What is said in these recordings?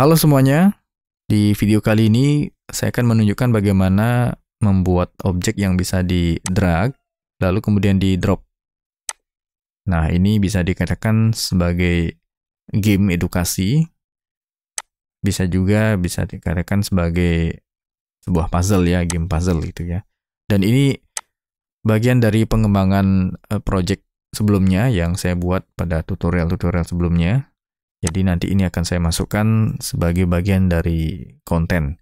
Halo semuanya, di video kali ini saya akan menunjukkan bagaimana membuat objek yang bisa di-drag, lalu kemudian di-drop. Nah, ini bisa dikatakan sebagai game edukasi, bisa dikatakan sebagai sebuah puzzle ya, game puzzle gitu ya. Dan ini bagian dari pengembangan project sebelumnya yang saya buat pada tutorial-tutorial sebelumnya. Jadi nanti ini akan saya masukkan sebagai bagian dari konten.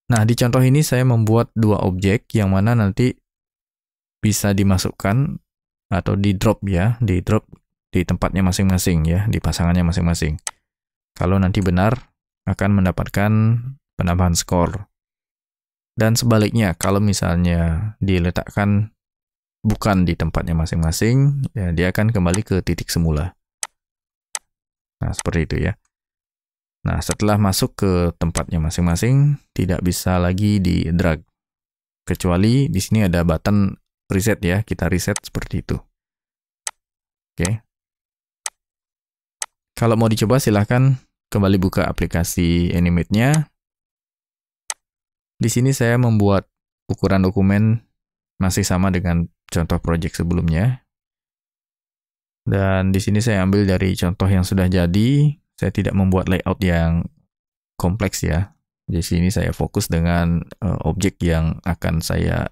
Nah, di contoh ini saya membuat dua objek yang mana nanti bisa dimasukkan atau di-drop ya, di-drop di tempatnya masing-masing ya, di pasangannya masing-masing. Kalau nanti benar, akan mendapatkan penambahan skor. Dan sebaliknya, kalau misalnya diletakkan bukan di tempatnya masing-masing, ya dia akan kembali ke titik semula. Nah, seperti itu ya. Nah, setelah masuk ke tempatnya masing-masing, tidak bisa lagi di-drag. Kecuali di sini ada button reset ya, kita reset seperti itu. Oke. Kalau mau dicoba silahkan kembali buka aplikasi Animate-nya. Di sini saya membuat ukuran dokumen masih sama dengan contoh project sebelumnya. Dan di sini saya ambil dari contoh yang sudah jadi. Saya tidak membuat layout yang kompleks ya. Di sini saya fokus dengan objek yang akan saya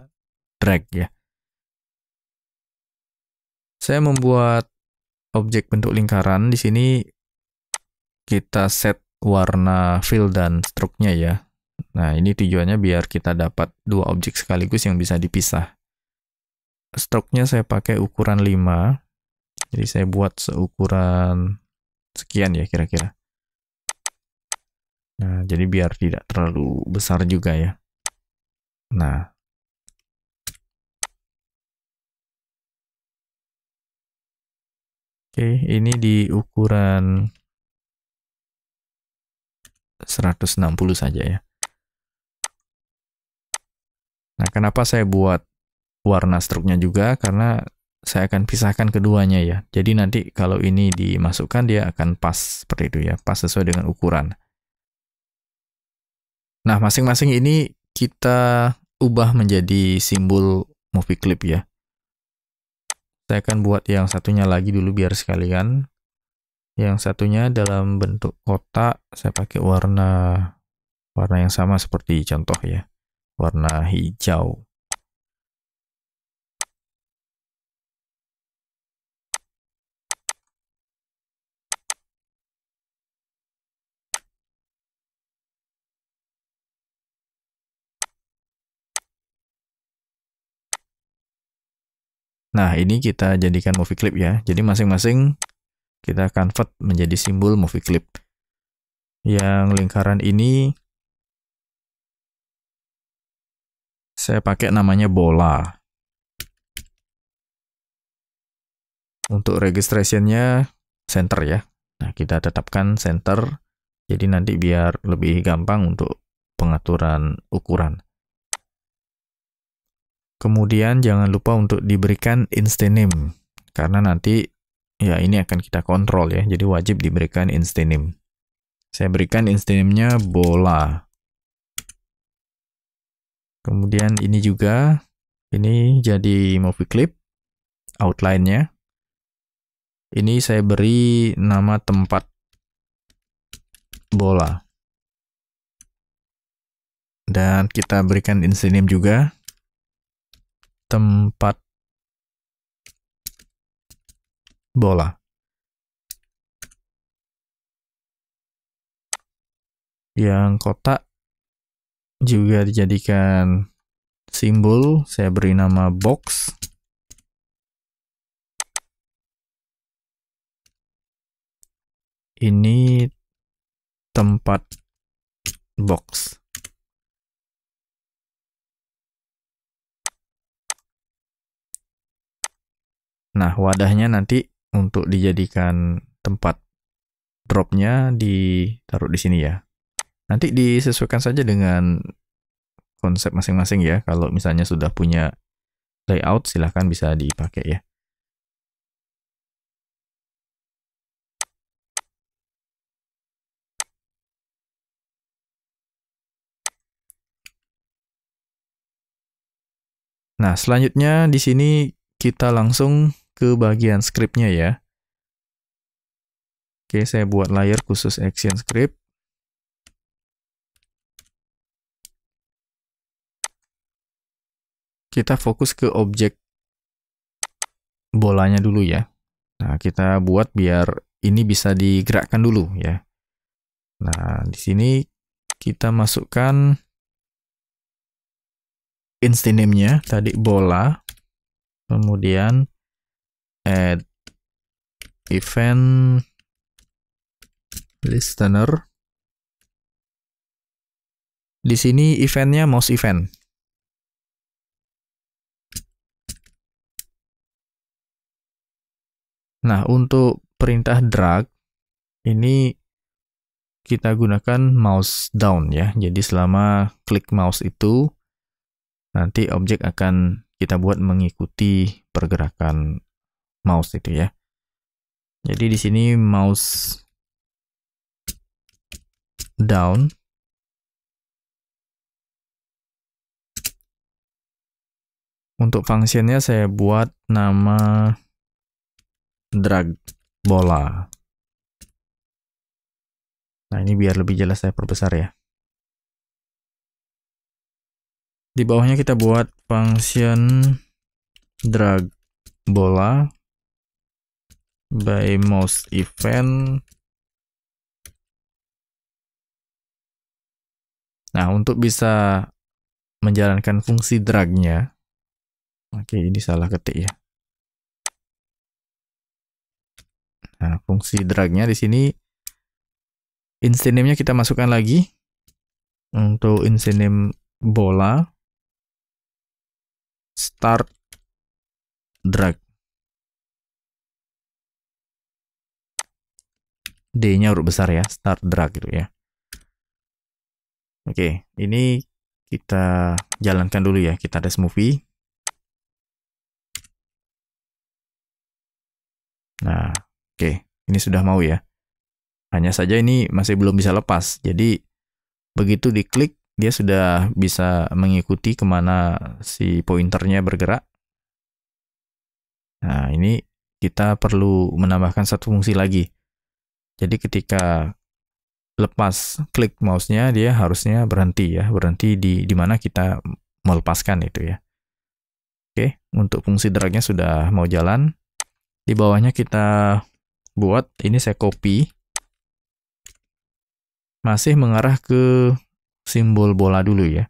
drag ya. Saya membuat objek bentuk lingkaran. Di sini kita set warna fill dan stroke-nya ya. Nah, ini tujuannya biar kita dapat dua objek sekaligus yang bisa dipisah. Stroke-nya saya pakai ukuran 5. Jadi saya buat seukuran sekian ya kira-kira. Nah, jadi biar tidak terlalu besar juga ya. Nah, oke, ini di ukuran 160 saja ya. Nah, kenapa saya buat warna stroke-nya juga? Karena saya akan pisahkan keduanya ya. Jadi nanti kalau ini dimasukkan dia akan pas seperti itu ya, pas sesuai dengan ukuran. Nah, masing-masing ini kita ubah menjadi simbol movie clip ya. Saya akan buat yang satunya lagi dulu biar sekalian. Yang satunya dalam bentuk kotak, saya pakai warna yang sama seperti contoh ya. Warna hijau. Nah, ini kita jadikan movie clip ya. Jadi masing-masing kita convert menjadi simbol movie clip. Yang lingkaran ini saya pakai namanya bola. Untuk registration-nya center ya. Nah, kita tetapkan center. Jadi nanti biar lebih gampang untuk pengaturan ukuran. Kemudian jangan lupa untuk diberikan instance name. Karena nanti ya ini akan kita kontrol ya. Jadi wajib diberikan instance name. Saya berikan instance name-nya bola. Kemudian ini juga. Ini jadi movie clip. Outline-nya. Ini saya beri nama tempat bola. Dan kita berikan instance name juga. Tempat bola. Yang kotak juga dijadikan simbol, saya beri nama box. Ini tempat box. Nah, wadahnya nanti untuk dijadikan tempat dropnya ditaruh di sini ya. Nanti disesuaikan saja dengan konsep masing-masing ya. Kalau misalnya sudah punya layout, silahkan bisa dipakai ya. Nah, selanjutnya di sini kita langsung ke bagian scriptnya ya. Oke, saya buat layer khusus action script. Kita fokus ke objek bolanya dulu ya. Nah, kita buat biar ini bisa digerakkan dulu ya. Nah, di sini kita masukkan instance name-nya tadi bola, kemudian add event listener. Di sini eventnya mouse event. Nah, untuk perintah drag ini kita gunakan mouse down ya. Jadi selama klik mouse itu nanti objek akan kita buat mengikuti pergerakan mouse itu ya. Jadi di sini mouse down. Untuk fungsinya saya buat nama drag bola. Nah, ini biar lebih jelas saya perbesar ya. Di bawahnya kita buat function drag bola by mouse event. Nah, untuk bisa menjalankan fungsi dragnya, oke, ini salah ketik ya. Nah, fungsi dragnya di sini instance name-nya kita masukkan lagi. Untuk instance name bola, start drag. D-nya huruf besar ya, start drag gitu ya. Oke, ini kita jalankan dulu ya, kita tes movie. Nah, oke, ini sudah mau ya. Hanya saja ini masih belum bisa lepas, jadi begitu diklik, dia sudah bisa mengikuti kemana si pointernya bergerak. Nah, ini kita perlu menambahkan satu fungsi lagi. Jadi ketika lepas klik mouse-nya, dia harusnya berhenti ya, berhenti di mana kita melepaskan itu ya. Oke, untuk fungsi drag-nya sudah mau jalan. Di bawahnya kita buat, ini saya copy. Masih mengarah ke simbol bola dulu ya.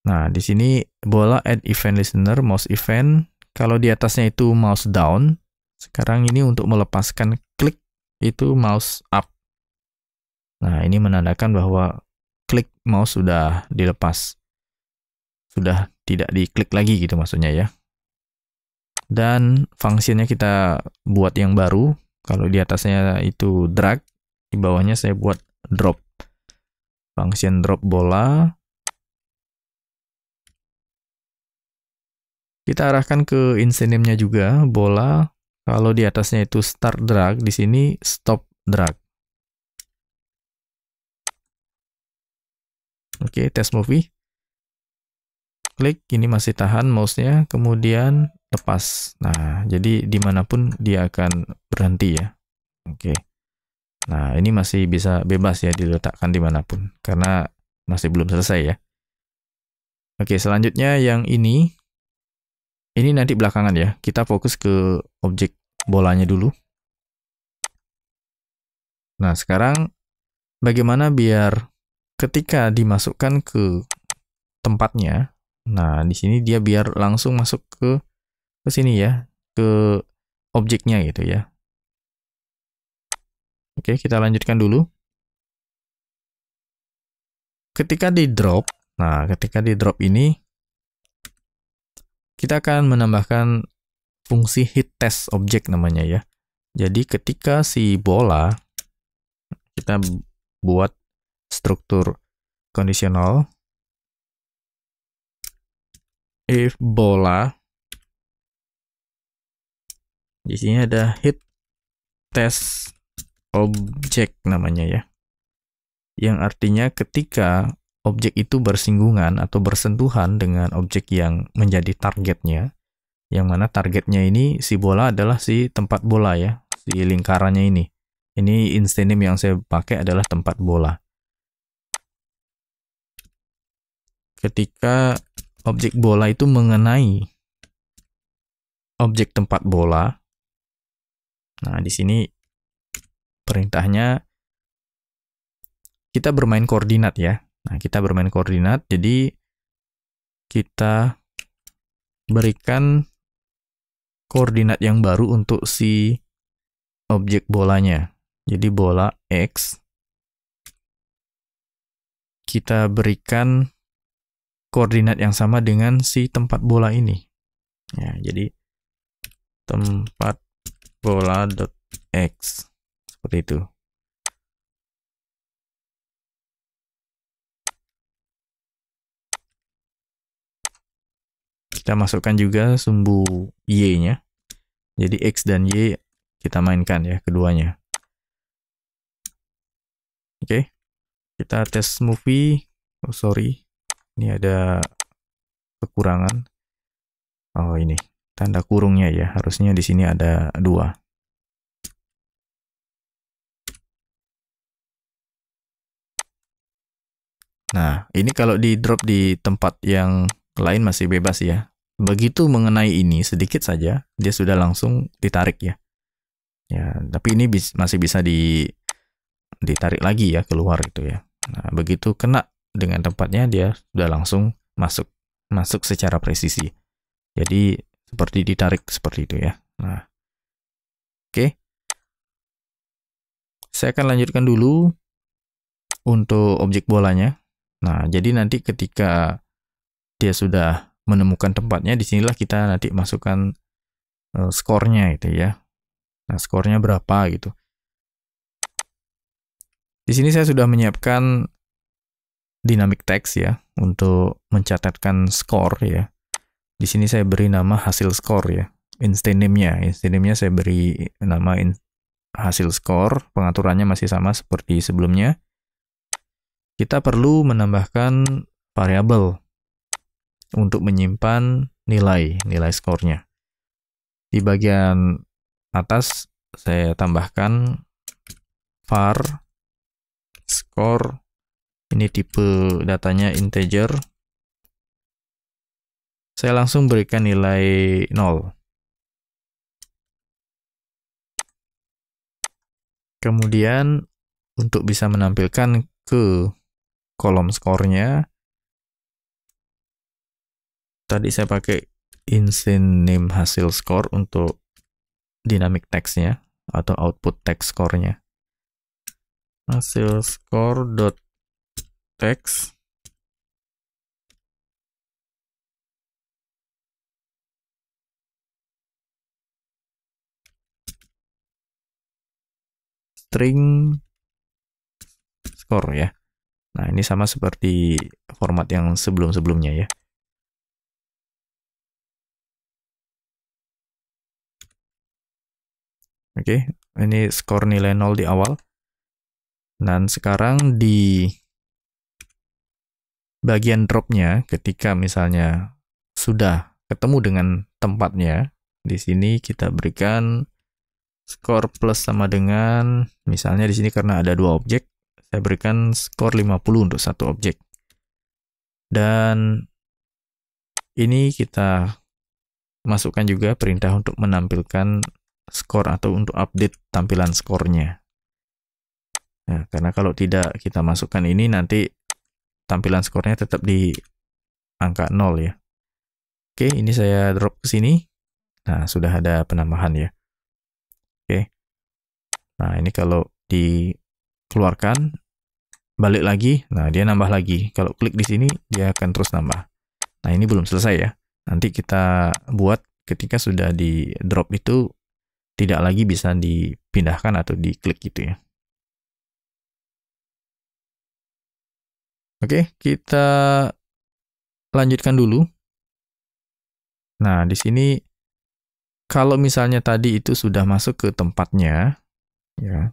Nah, di sini bola add event listener, mouse event. Kalau di atasnya itu mouse down, sekarang ini untuk melepaskan klik itu mouse up. Nah, ini menandakan bahwa klik mouse sudah dilepas. Sudah tidak diklik lagi gitu maksudnya ya. Dan fungsinya kita buat yang baru. Kalau di atasnya itu drag, di bawahnya saya buat drop. Function drop bola. Kita arahkan ke instance name-nya juga, bola. Kalau di atasnya itu start drag, di sini stop drag. Oke, test movie. Klik, ini masih tahan mouse-nya, kemudian lepas. Nah, jadi dimanapun dia akan berhenti ya. Oke. Nah, ini masih bisa bebas ya diletakkan dimanapun, karena masih belum selesai ya. Oke, selanjutnya yang ini nanti belakangan ya. Kita fokus ke objek bolanya dulu. Nah, sekarang bagaimana biar ketika dimasukkan ke tempatnya, nah di sini dia biar langsung masuk ke sini ya, ke objeknya gitu ya. Oke, kita lanjutkan dulu. Ketika di drop, nah ketika di drop ini kita akan menambahkan fungsi hit test objek namanya ya. Jadi ketika si bola, kita buat struktur kondisional. If bola, di sini ada hit test object namanya ya. Yang artinya ketika objek itu bersinggungan atau bersentuhan dengan objek yang menjadi targetnya, yang mana targetnya ini si bola adalah si tempat bola ya, si lingkarannya ini. Ini instance name yang saya pakai adalah tempat bola. Ketika objek bola itu mengenai objek tempat bola, nah di sini perintahnya kita bermain koordinat ya. Nah, kita bermain koordinat, jadi kita berikan koordinat yang baru untuk si objek bolanya. Jadi bola X, kita berikan koordinat yang sama dengan si tempat bola ini. Ya, jadi tempat bola.x seperti itu. Kita masukkan juga sumbu y-nya. Jadi x dan y kita mainkan ya keduanya. Oke. Kita tes movie. Oh, sorry. Ini ada kekurangan. Oh, ini tanda kurungnya ya. Harusnya di sini ada 2. Nah, ini kalau di drop di tempat yang lain masih bebas ya. Begitu mengenai ini sedikit saja, dia sudah langsung ditarik ya. Ya, tapi ini masih bisa ditarik lagi ya keluar itu ya. Nah, begitu kena dengan tempatnya dia sudah langsung masuk secara presisi. Jadi seperti ditarik seperti itu ya. Nah, oke. Saya akan lanjutkan dulu untuk objek bolanya. Nah, jadi nanti ketika dia sudah menemukan tempatnya, disinilah kita nanti masukkan skornya itu ya. Nah, skornya berapa gitu. Di sini saya sudah menyiapkan dynamic text ya untuk mencatatkan skor ya. Di sini saya beri nama hasil skor ya. Instance name-nya saya beri nama hasil skor. Pengaturannya masih sama seperti sebelumnya. Kita perlu menambahkan variabel untuk menyimpan nilai skornya. Di bagian atas saya tambahkan var skor. Ini tipe datanya integer. Saya langsung berikan nilai 0. Kemudian untuk bisa menampilkan ke kolom skornya, tadi saya pakai instance name hasil skor untuk dynamic text-nya atau output text skornya. Hasil skor dot text string skor ya. Nah, ini sama seperti format yang sebelum-sebelumnya ya. Oke, ini skor nilai 0 di awal. Dan sekarang di bagian dropnya, ketika misalnya sudah ketemu dengan tempatnya, di sini kita berikan skor plus sama dengan, misalnya di sini karena ada 2 objek, saya berikan skor 50 untuk satu objek. Dan ini kita masukkan juga perintah untuk menampilkan skor atau untuk update tampilan skornya. Nah, karena kalau tidak kita masukkan ini, nanti tampilan skornya tetap di angka 0 ya. Oke, ini saya drop ke sini. Nah, sudah ada penambahan ya. Oke. Nah, ini kalau dikeluarkan, balik lagi, nah dia nambah lagi. Kalau klik di sini, dia akan terus nambah. Nah, ini belum selesai ya. Nanti kita buat ketika sudah di drop itu, tidak lagi bisa dipindahkan atau diklik gitu ya. Oke, kita lanjutkan dulu. Nah, di sini kalau misalnya tadi itu sudah masuk ke tempatnya, ya.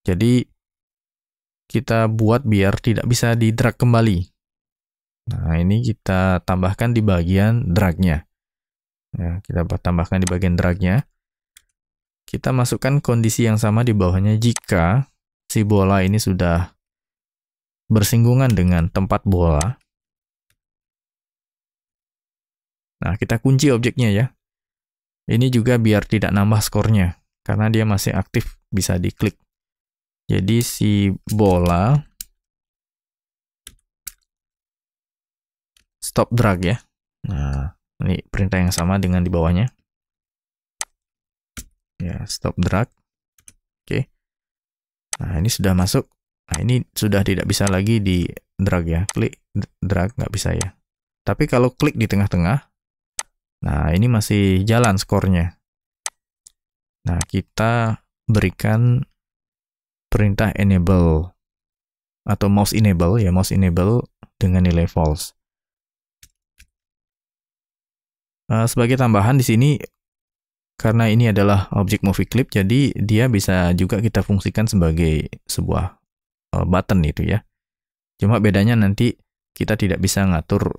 Jadi kita buat biar tidak bisa di-drag kembali. Nah, ini kita tambahkan di bagian drag-nya. Ya, kita tambahkan di bagian drag-nya. Kita masukkan kondisi yang sama di bawahnya jika si bola ini sudah bersinggungan dengan tempat bola. Nah, kita kunci objeknya ya. Ini juga biar tidak nambah skornya, karena dia masih aktif, bisa diklik. Jadi si bola stop drag ya. Nah, ini perintah yang sama dengan di bawahnya. Ya, stop drag. Oke. Nah, ini sudah masuk. Nah, ini sudah tidak bisa lagi di drag ya. Klik, drag, nggak bisa ya. Tapi kalau klik di tengah-tengah, nah ini masih jalan skornya. Nah, kita berikan perintah enable atau mouse enable ya, mouse enable dengan nilai false. Sebagai tambahan di sini, karena ini adalah objek movie clip, jadi dia bisa juga kita fungsikan sebagai sebuah button itu ya. Cuma bedanya nanti kita tidak bisa ngatur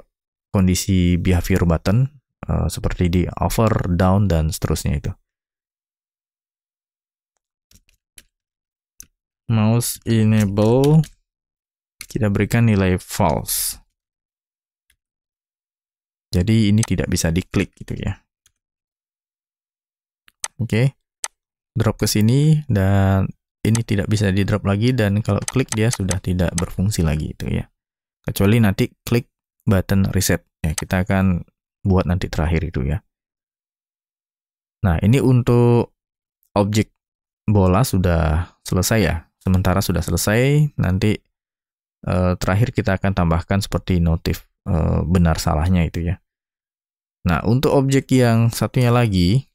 kondisi behavior button seperti di over, down, dan seterusnya itu. Mouse enable, kita berikan nilai false. Jadi ini tidak bisa diklik gitu ya. Oke, drop ke sini dan ini tidak bisa di drop lagi, dan kalau klik dia sudah tidak berfungsi lagi itu ya. Kecuali nanti klik button reset ya, kita akan buat nanti terakhir itu ya. Nah, ini untuk objek bola sudah selesai ya. Sementara sudah selesai, nanti terakhir kita akan tambahkan seperti notif benar salahnya itu ya. Nah, untuk objek yang satunya lagi,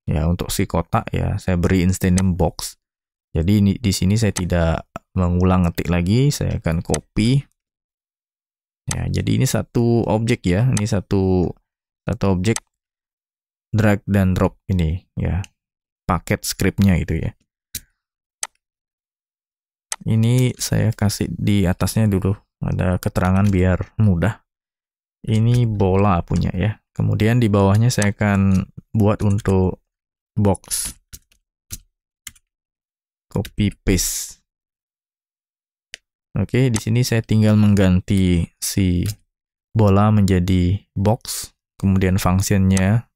ya untuk si kotak ya, saya beri instance name box. Jadi ini, di sini saya tidak mengulang ngetik lagi, saya akan copy. Ya, jadi ini satu objek ya, ini satu objek drag dan drop ini ya, paket scriptnya itu ya. Ini saya kasih di atasnya dulu, ada keterangan biar mudah. Ini bola punya ya. Kemudian di bawahnya saya akan buat untuk box. Copy paste. Oke, di sini saya tinggal mengganti si bola menjadi box, kemudian fungsinya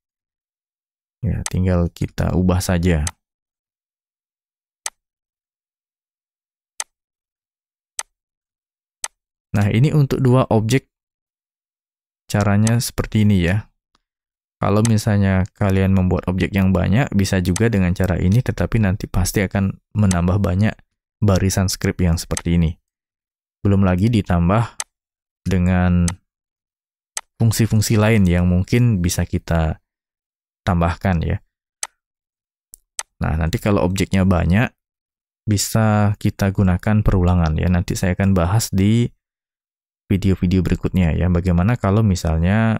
ya tinggal kita ubah saja. Nah, ini untuk dua objek caranya seperti ini ya. Kalau misalnya kalian membuat objek yang banyak, bisa juga dengan cara ini, tetapi nanti pasti akan menambah banyak barisan script yang seperti ini. Belum lagi ditambah dengan fungsi-fungsi lain yang mungkin bisa kita tambahkan ya. Nah, nanti kalau objeknya banyak, bisa kita gunakan perulangan ya. Nanti saya akan bahas di video-video berikutnya ya. Bagaimana kalau misalnya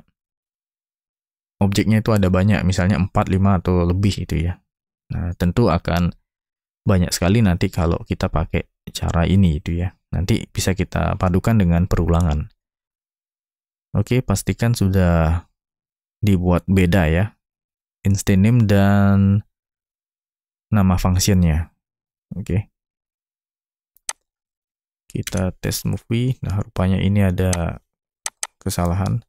objeknya itu ada banyak, misalnya 4, 5, atau lebih itu ya. Nah, tentu akan banyak sekali nanti kalau kita pakai cara ini itu ya. Nanti bisa kita padukan dengan perulangan. Oke, pastikan sudah dibuat beda ya. Instance name dan nama functionnya. Oke. Kita tes movie. Nah, rupanya ini ada kesalahan.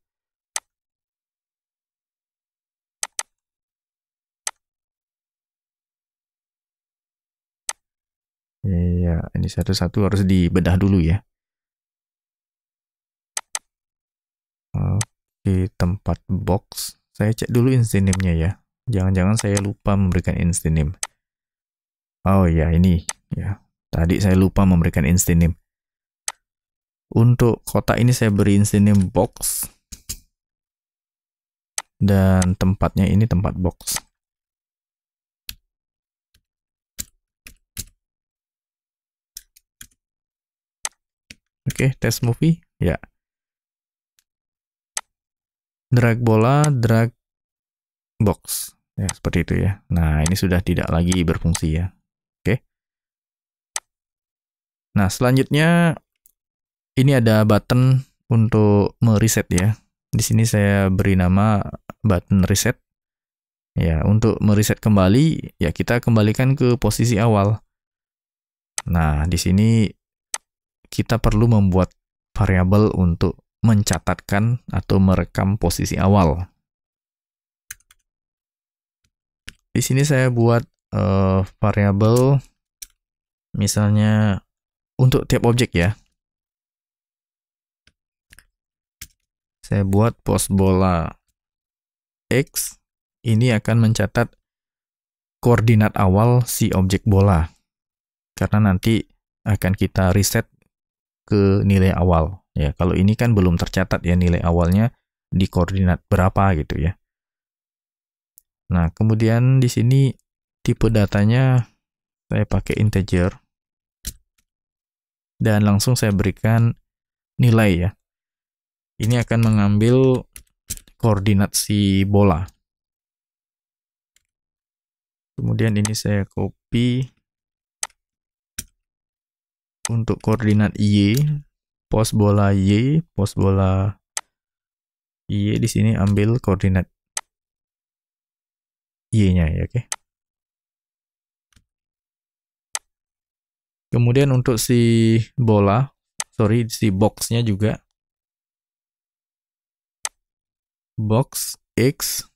Ya, ini satu-satu harus dibedah dulu ya. Oke, tempat box. Saya cek dulu instance name-nya ya. Jangan-jangan saya lupa memberikan instance name. Oh ya, ini ya. Tadi saya lupa memberikan instance name. Untuk kotak ini saya beri instance name box. Dan tempatnya ini tempat box. Oke, tes movie. Ya. Drag bola, drag box. Ya, seperti itu ya. Nah, ini sudah tidak lagi berfungsi ya. Oke. Nah, selanjutnya ini ada button untuk mereset ya. Di sini saya beri nama button reset. Ya, untuk mereset kembali, ya kita kembalikan ke posisi awal. Nah, di sini kita perlu membuat variabel untuk mencatatkan atau merekam posisi awal. Di sini saya buat variabel misalnya untuk tiap objek ya. Saya buat pos bola X, ini akan mencatat koordinat awal si objek bola. Karena nanti akan kita reset ke nilai awal. Ya, kalau ini kan belum tercatat ya nilai awalnya di koordinat berapa gitu ya. Nah, kemudian di sini tipe datanya saya pakai integer. Dan langsung saya berikan nilai ya. Ini akan mengambil koordinat si bola. Kemudian ini saya copy untuk koordinat Y, pos bola Y, pos bola Y di sini ambil koordinat Y-nya ya, oke. Kemudian untuk si bola, si box-nya juga box X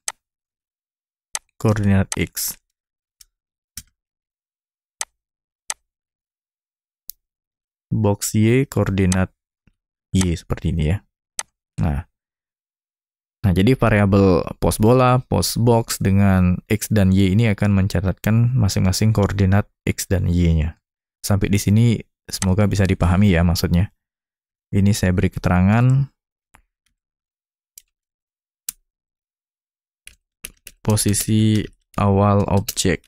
koordinat X. Box Y koordinat Y seperti ini ya. Nah, jadi variabel pos bola, pos box dengan X dan Y ini akan mencatatkan masing-masing koordinat X dan Y-nya. Sampai di sini semoga bisa dipahami ya maksudnya. Ini saya beri keterangan posisi awal objek.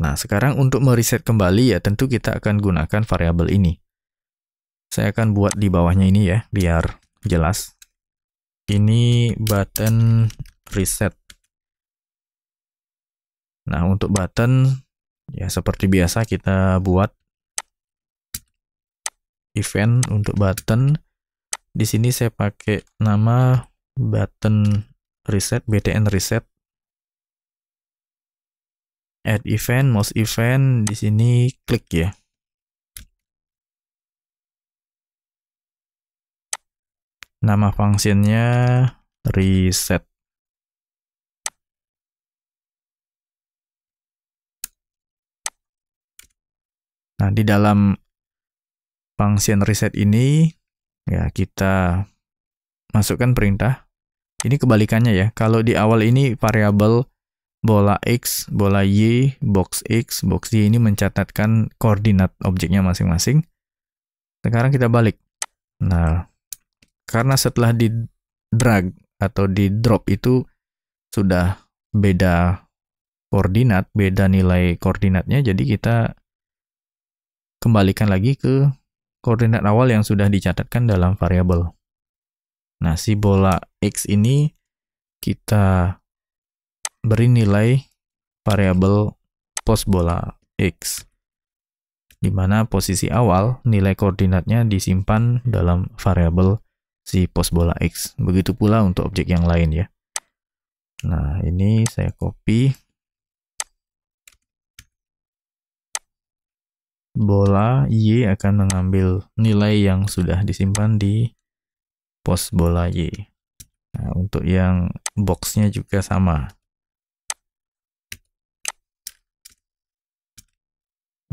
Nah, sekarang untuk mereset kembali ya tentu kita akan gunakan variabel ini. Saya akan buat di bawahnya ini ya, biar jelas. Ini button reset. Nah, untuk button, ya seperti biasa kita buat event untuk button. Di sini saya pakai nama button reset, btn reset. Add event, most event, di sini klik ya. Nama fungsinya reset. Nah, di dalam function reset ini, ya kita masukkan perintah. Ini kebalikannya ya. Kalau di awal ini variabel bola X, bola Y, box X, box Y ini mencatatkan koordinat objeknya masing-masing. Sekarang kita balik. Nah, karena setelah di drag atau di drop itu sudah beda koordinat, beda nilai koordinatnya, jadi kita kembalikan lagi ke koordinat awal yang sudah dicatatkan dalam variabel. Nah, si bola X ini kita beri nilai variabel pos bola X, di mana posisi awal nilai koordinatnya disimpan dalam variabel si pos bola X. Begitu pula untuk objek yang lain ya. Nah, ini saya copy. Bola Y akan mengambil nilai yang sudah disimpan di pos bola Y. Nah, untuk yang box-nya juga sama.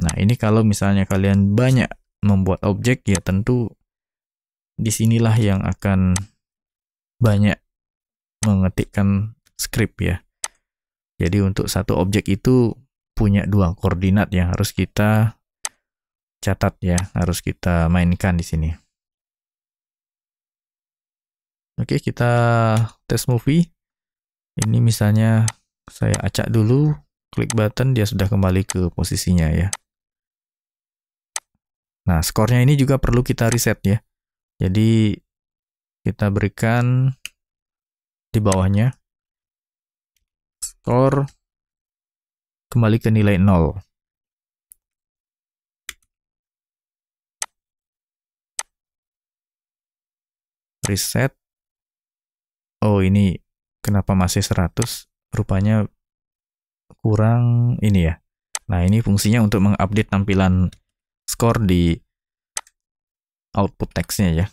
Nah, ini kalau misalnya kalian banyak membuat objek, ya tentu disinilah yang akan banyak mengetikkan script ya. Jadi untuk satu objek itu punya dua koordinat yang harus kita catat ya, harus kita mainkan di sini. Oke, kita tes movie. Ini misalnya saya acak dulu, klik button, dia sudah kembali ke posisinya ya. Nah, skornya ini juga perlu kita reset ya. Jadi kita berikan di bawahnya skor kembali ke nilai 0. Reset. Oh, ini kenapa masih 100? Rupanya kurang ini ya. Nah, ini fungsinya untuk mengupdate tampilan skor di output teksnya ya.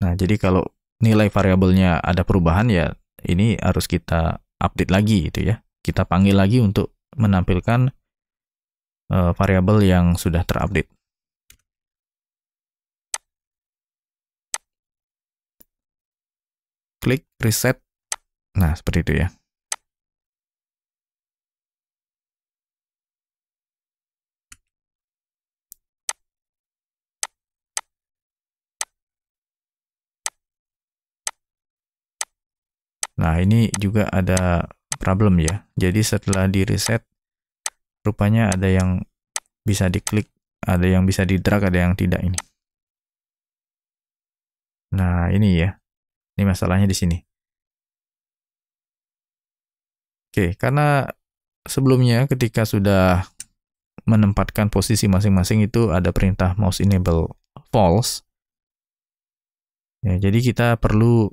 Nah, jadi kalau nilai variabelnya ada perubahan ya, ini harus kita update lagi gitu ya. Kita panggil lagi untuk menampilkan variabel yang sudah terupdate. Klik reset. Nah, seperti itu ya. Nah, ini juga ada problem ya. Jadi setelah di reset, rupanya ada yang bisa diklik, ada yang bisa di drag, ada yang tidak ini. Nah, ini ya. Ini masalahnya di sini. Oke, karena sebelumnya ketika sudah menempatkan posisi masing-masing itu ada perintah mouse enable false. Ya, jadi kita perlu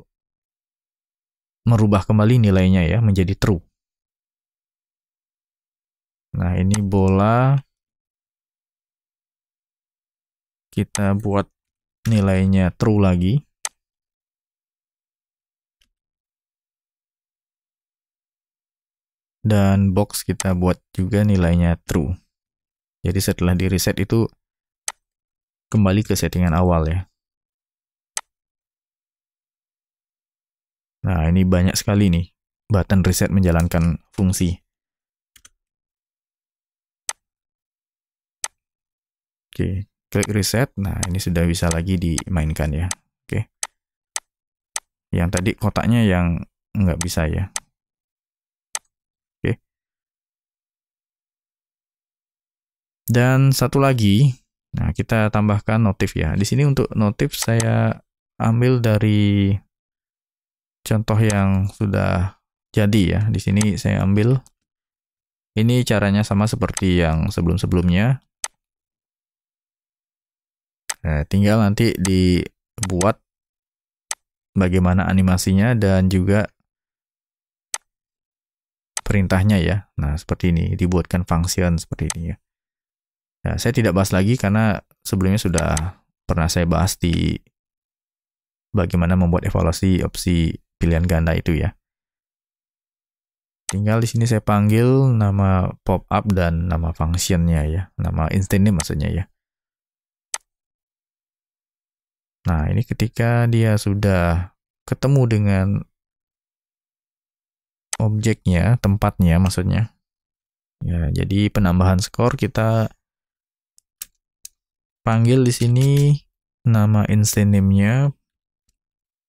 merubah kembali nilainya ya menjadi true. Nah, ini bola kita buat nilainya true lagi. Dan box kita buat juga nilainya true. Jadi setelah di reset itu kembali ke settingan awal ya. Nah, ini banyak sekali nih button reset menjalankan fungsi. Oke, klik reset. Nah, ini sudah bisa lagi dimainkan ya. Oke. Yang tadi kotaknya yang nggak bisa ya. Oke. Dan satu lagi, nah kita tambahkan notif ya. Di sini untuk notif saya ambil dari contoh yang sudah jadi ya. Di sini saya ambil. Ini caranya sama seperti yang sebelum-sebelumnya. Nah, tinggal nanti dibuat bagaimana animasinya dan juga perintahnya ya. Nah, seperti ini. Dibuatkan function seperti ini ya. Nah, saya tidak bahas lagi karena sebelumnya sudah pernah saya bahas di bagaimana membuat evaluasi opsi pilihan ganda itu ya. Tinggal di sini saya panggil nama pop-up dan nama functionnya ya. Nama instant name maksudnya ya. Nah, ini ketika dia sudah ketemu dengan objeknya, tempatnya maksudnya. Ya, jadi penambahan skor kita panggil di sini nama instant name-nya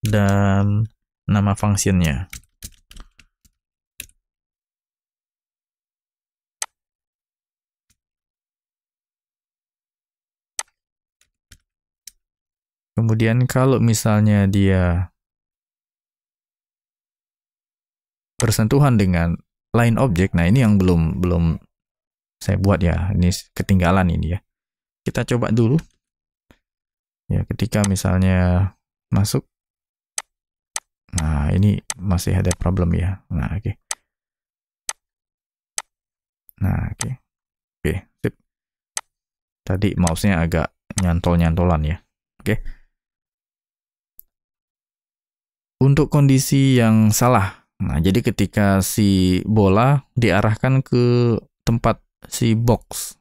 dan nama functionnya. Kemudian kalau misalnya dia bersentuhan dengan line objek, nah ini yang belum saya buat ya, ini ketinggalan ini ya. Kita coba dulu. Ya, ketika misalnya masuk, nah ini masih ada problem ya. Nah, oke. Nah, oke. Oke, sip. Tadi mouse-nya agak nyantol-nyantolan ya. Oke. Untuk kondisi yang salah, nah jadi ketika si bola diarahkan ke tempat si box.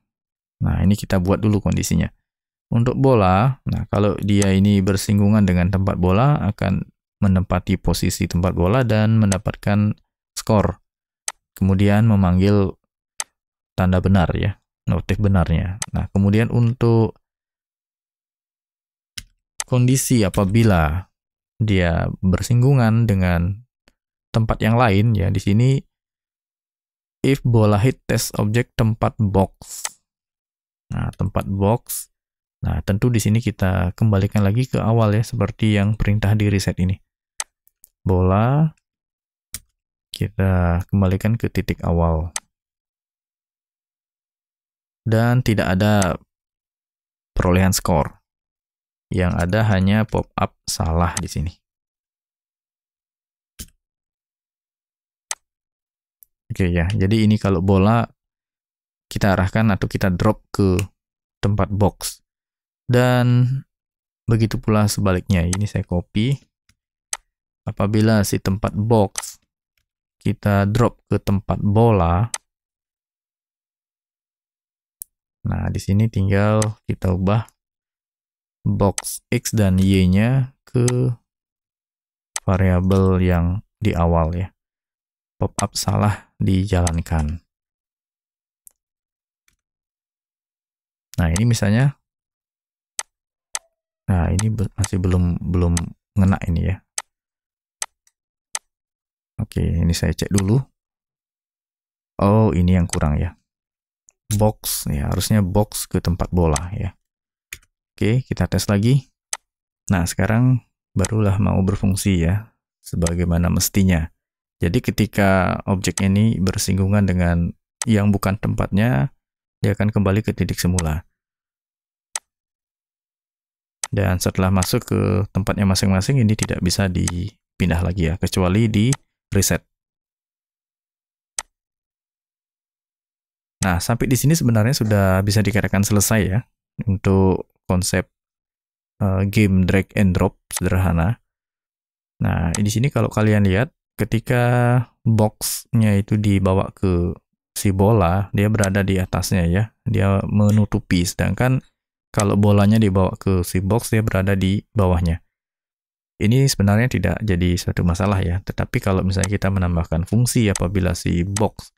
Nah, ini kita buat dulu kondisinya. Untuk bola, nah kalau dia ini bersinggungan dengan tempat bola akan menempati posisi tempat bola dan mendapatkan skor. Kemudian memanggil tanda benar ya, notif benarnya. Nah, kemudian untuk kondisi apabila dia bersinggungan dengan tempat yang lain ya, di sini if bola hit test object tempat box. Nah, tempat box. Nah, tentu di sini kita kembalikan lagi ke awal ya, seperti yang perintah di reset ini. Bola Kita kembalikan ke titik awal. Dan tidak ada perolehan skor. Yang ada hanya pop-up salah di sini. Oke ya, jadi ini kalau bola kita arahkan atau kita drop ke tempat box. Dan begitu pula sebaliknya. Ini saya copy. Apabila si tempat box kita drop ke tempat bola, nah di sini tinggal kita ubah box X dan Y-nya ke variabel yang di awal ya. Pop-up salah dijalankan. Nah, ini misalnya, nah ini masih belum ngena ini ya. Oke, ini saya cek dulu. Oh, ini yang kurang ya. Box ya, harusnya box ke tempat bola ya. Oke, kita tes lagi. Nah, sekarang barulah mau berfungsi ya, sebagaimana mestinya. Jadi ketika objek ini bersinggungan dengan yang bukan tempatnya, dia akan kembali ke titik semula. Dan setelah masuk ke tempatnya masing-masing, ini tidak bisa dipindah lagi ya, kecuali di reset. Nah, sampai di sini sebenarnya sudah bisa dikatakan selesai ya, untuk konsep game drag and drop sederhana. Nah, di sini kalau kalian lihat, ketika box-nya itu dibawa ke si bola, dia berada di atasnya ya. Dia menutupi, sedangkan kalau bolanya dibawa ke si box, dia berada di bawahnya. Ini sebenarnya tidak jadi suatu masalah ya, tetapi kalau misalnya kita menambahkan fungsi apabila si box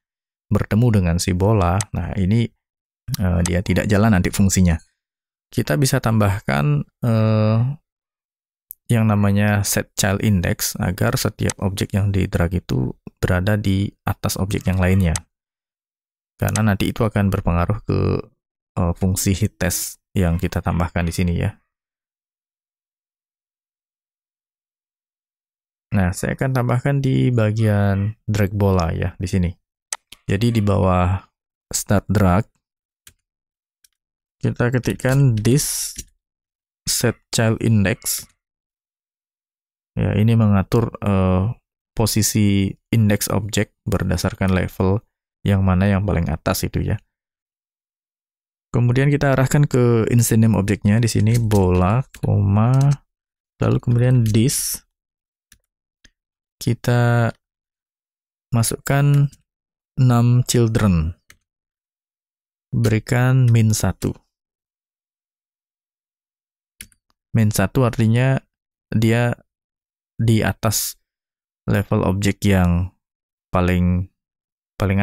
bertemu dengan si bola, nah ini dia tidak jalan nanti fungsinya. Kita bisa tambahkan yang namanya set child index agar setiap objek yang di drag itu berada di atas objek yang lainnya. Karena nanti itu akan berpengaruh ke fungsi hit test yang kita tambahkan di sini ya. Nah, saya akan tambahkan di bagian drag bola ya di sini. Jadi di bawah start drag kita ketikkan this set child index. Ya, ini mengatur posisi indeks objek berdasarkan level yang mana yang paling atas itu ya. Kemudian kita arahkan ke instance name objeknya di sini bola, koma, lalu kemudian this. Kita masukkan 6 children. Berikan min 1. Min 1 artinya dia di atas level objek yang paling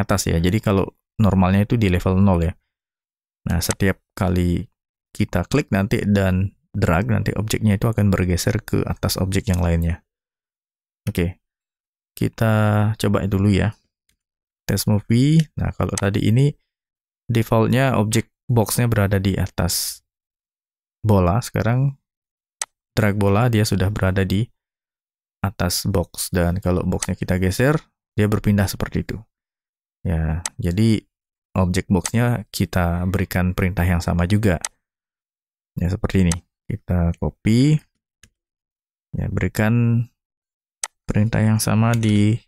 atas ya. Jadi kalau normalnya itu di level 0 ya. Nah, setiap kali kita klik nanti dan drag, nanti objeknya itu akan bergeser ke atas objek yang lainnya. Oke, kita coba dulu ya. Test movie. Nah, kalau tadi ini defaultnya objek box-nya berada di atas bola. Sekarang drag bola, dia sudah berada di atas box, dan kalau boxnya kita geser, dia berpindah seperti itu. Ya, jadi objek boxnya kita berikan perintah yang sama juga. Ya, seperti ini. Kita copy, ya, berikan perintah yang sama di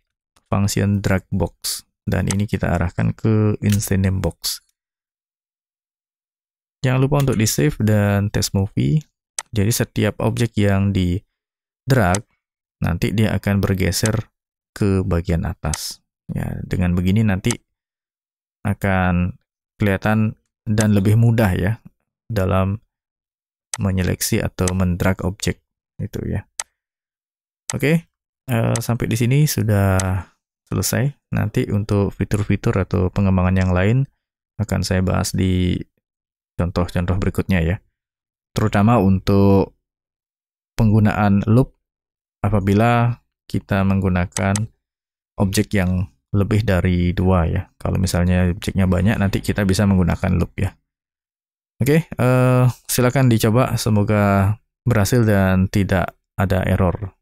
function drag box, dan ini kita arahkan ke instance name box. Jangan lupa untuk di save dan test movie. Jadi setiap objek yang di drag nanti dia akan bergeser ke bagian atas. Ya, dengan begini nanti akan kelihatan dan lebih mudah ya dalam menyeleksi atau mendrag objek itu ya. Oke, sampai di sini sudah selesai. Nanti untuk fitur-fitur atau pengembangan yang lain akan saya bahas di contoh-contoh berikutnya ya. Terutama untuk penggunaan loop apabila kita menggunakan objek yang lebih dari 2 ya. Kalau misalnya objeknya banyak, nanti kita bisa menggunakan loop ya. Oke, silakan dicoba. Semoga berhasil dan tidak ada error.